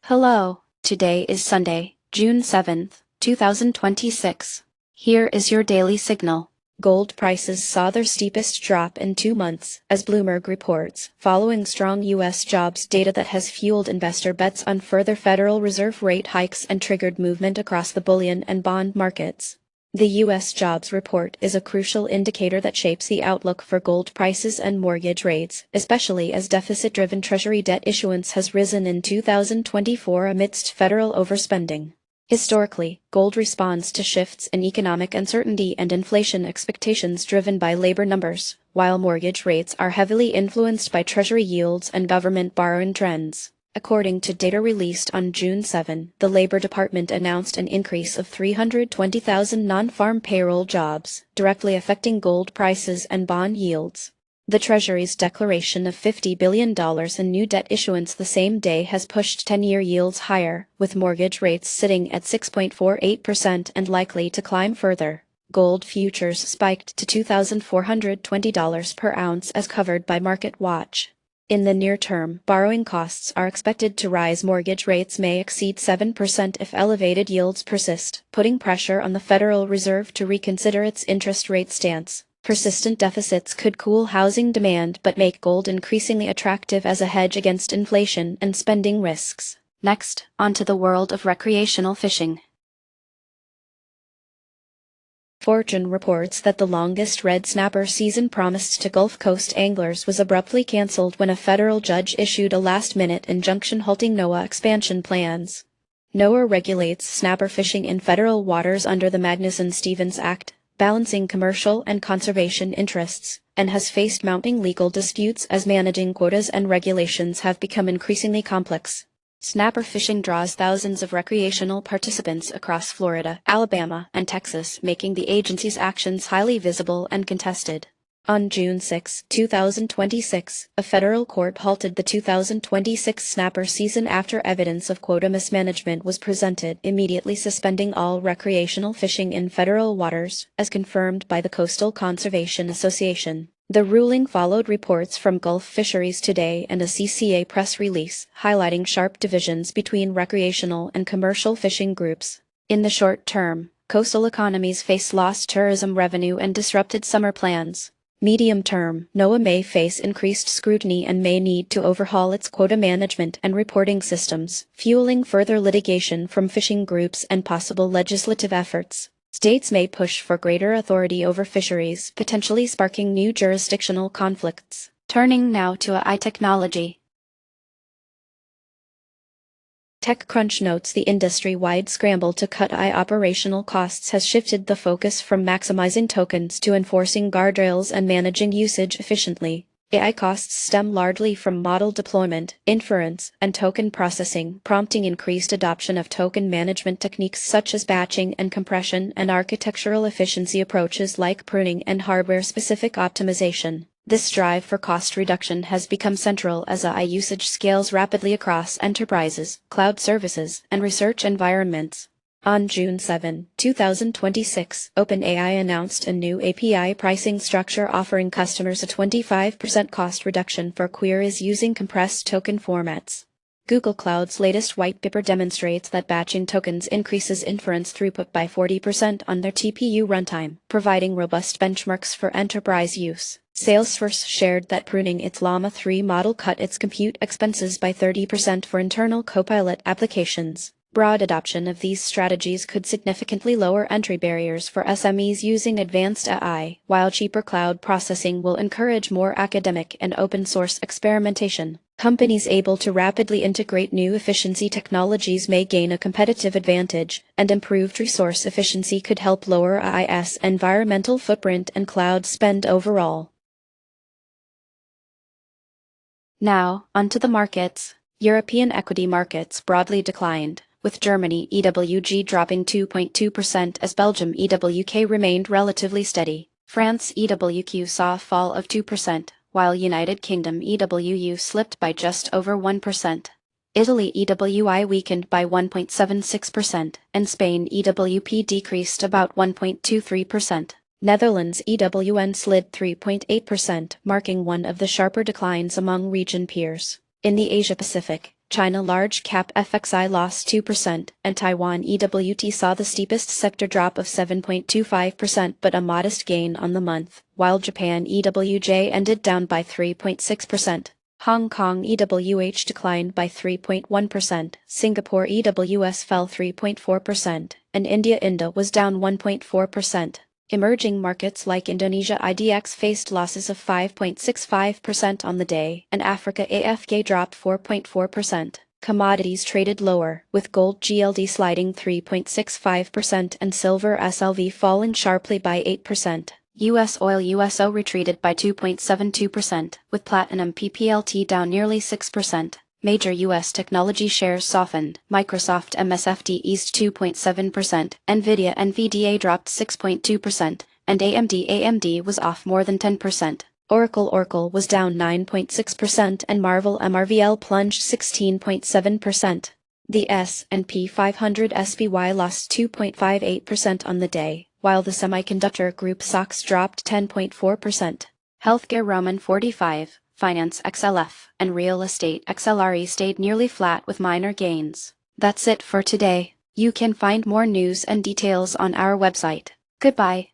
Hello, today is Sunday, June 7th, 2026. Here is your daily signal. Gold prices saw their steepest drop in 2 months, as Bloomberg reports, following strong U.S. jobs data that has fueled investor bets on further Federal Reserve rate hikes and triggered movement across the bullion and bond markets. The U.S. jobs report is a crucial indicator that shapes the outlook for gold prices and mortgage rates, especially as deficit-driven Treasury debt issuance has risen in 2024 amidst federal overspending. Historically, gold responds to shifts in economic uncertainty and inflation expectations driven by labor numbers, while mortgage rates are heavily influenced by Treasury yields and government borrowing trends. According to data released on June 7, the Labor Department announced an increase of 320,000 non-farm payroll jobs, directly affecting gold prices and bond yields. The Treasury's declaration of $50 billion in new debt issuance the same day has pushed 10-year yields higher, with mortgage rates sitting at 6.48% and likely to climb further. Gold futures spiked to $2,420 per ounce as covered by MarketWatch. In the near term, borrowing costs are expected to rise. Mortgage rates may exceed 7% if elevated yields persist, putting pressure on the Federal Reserve to reconsider its interest rate stance. Persistent deficits could cool housing demand but make gold increasingly attractive as a hedge against inflation and spending risks. Next, onto the world of recreational fishing. Fortune reports that the longest red snapper season promised to Gulf Coast anglers was abruptly canceled when a federal judge issued a last-minute injunction halting NOAA expansion plans. NOAA regulates snapper fishing in federal waters under the Magnuson-Stevens Act, balancing commercial and conservation interests, and has faced mounting legal disputes as managing quotas and regulations have become increasingly complex. Snapper fishing draws thousands of recreational participants across Florida, Alabama, and Texas, making the agency's actions highly visible and contested. On June 6, 2026, a federal court halted the 2026 snapper season after evidence of quota mismanagement was presented, immediately suspending all recreational fishing in federal waters, as confirmed by the Coastal Conservation Association. The ruling followed reports from Gulf Fisheries Today and a CCA press release, highlighting sharp divisions between recreational and commercial fishing groups. In the short term, coastal economies face lost tourism revenue and disrupted summer plans. Medium term, NOAA may face increased scrutiny and may need to overhaul its quota management and reporting systems, fueling further litigation from fishing groups and possible legislative efforts. States may push for greater authority over fisheries, potentially sparking new jurisdictional conflicts. Turning now to AI technology. TechCrunch notes the industry-wide scramble to cut AI operational costs has shifted the focus from maximizing tokens to enforcing guardrails and managing usage efficiently. AI costs stem largely from model deployment, inference, and token processing, prompting increased adoption of token management techniques such as batching and compression and architectural efficiency approaches like pruning and hardware-specific optimization. This drive for cost reduction has become central as AI usage scales rapidly across enterprises, cloud services, and research environments. On June 7, 2026, OpenAI announced a new API pricing structure offering customers a 25% cost reduction for queries using compressed token formats. Google Cloud's latest white paper demonstrates that batching tokens increases inference throughput by 40% on their TPU runtime, providing robust benchmarks for enterprise use. Salesforce shared that pruning its Llama 3 model cut its compute expenses by 30% for internal Copilot applications. Broad adoption of these strategies could significantly lower entry barriers for SMEs using advanced AI, while cheaper cloud processing will encourage more academic and open-source experimentation. Companies able to rapidly integrate new efficiency technologies may gain a competitive advantage, and improved resource efficiency could help lower AI's environmental footprint and cloud spend overall. Now, onto the markets. European equity markets broadly declined, with Germany EWG dropping 2.2% as Belgium EWK remained relatively steady. France EWQ saw a fall of 2%, while United Kingdom EWU slipped by just over 1%. Italy EWI weakened by 1.76%, and Spain EWP decreased about 1.23%. Netherlands EWN slid 3.8%, marking one of the sharper declines among region peers. In the Asia-Pacific, China large cap FXI lost 2%, and Taiwan EWT saw the steepest sector drop of 7.25% but a modest gain on the month, while Japan EWJ ended down by 3.6%. Hong Kong EWH declined by 3.1%, Singapore EWS fell 3.4%, and India INDA was down 1.4%. Emerging markets like Indonesia IDX faced losses of 5.65% on the day, and Africa AFK dropped 4.4%. Commodities traded lower, with gold GLD sliding 3.65% and silver SLV falling sharply by 8%. US oil USO retreated by 2.72%, with platinum PPLT down nearly 6%. Major U.S. technology shares softened. Microsoft MSFT eased 2.7%, NVIDIA NVDA dropped 6.2%, and AMD was off more than 10%. Oracle was down 9.6% and Marvell MRVL plunged 16.7%. The S&P 500 SPY lost 2.58% on the day, while the semiconductor group SOX dropped 10.4%. Healthcare Roman 45. Finance XLF, and Real Estate XLRE stayed nearly flat with minor gains. That's it for today. You can find more news and details on our website. Goodbye.